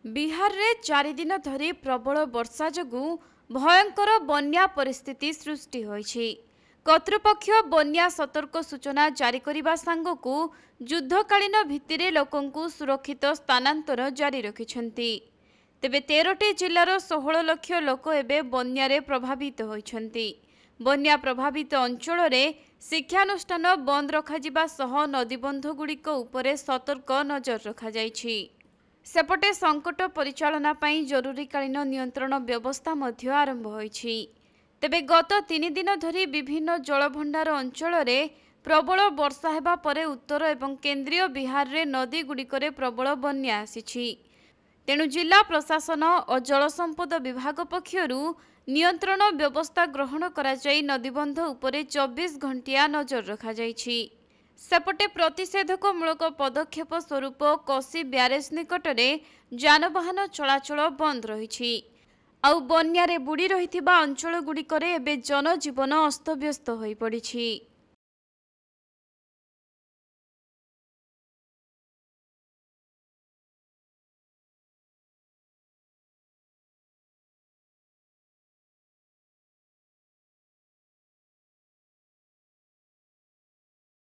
बिहार रे 4 दिन धरी प्रबल वर्षा जगु भयंकर बन्या परिस्थिति सृष्टि होइछि। कर्तृपक्ष बन्या सतर्क सूचना जारी करने सांगकु युद्धकालीन भित्तिरे लोकंकु सुरक्षित स्थानांतर जारी रखिछन्ति। तेबे 13टी जिल्लार 16 लाख लोक एबे बन्यारे प्रभावित होइछन्ति। बन्या प्रभावित अंचल रे शिक्षानुष्ठान बंद रखाजिबा सह नदीबंधगुड़िक उपरे सतर्क नजर रखा जाइछि। सेपटे संकट परिचालना पाई जरूरीकालीन नियंत्रण व्यवस्था मध्य आरंभ होइछि। तेबे गत 3 दिन धरी विभिन्न जलभंडार अंचल रे प्रबल वर्षा हेबा परे उत्तर एवं केंद्रीय बिहार रे नदी गुड़िकरे प्रबल बन्या आसिछि। तेणु जिला प्रशासन और जल संपद विभाग पक्षरु नियंत्रण व्यवस्था ग्रहण करा जाई नदीबंध उपरे 24 घंटिया नजर रखा जाइछि। सेपटे प्रतिषेधकमूलक पदक्षेप स्वरूप कोसी ब्यारेज निकटरे जानवाहन चलाचल बंद रहिछि। आउ बन्यारे बुड़ी रहिथिबा अंचल गुड़िकरे एबे जनजीवन अस्तव्यस्त होई पड़िछि।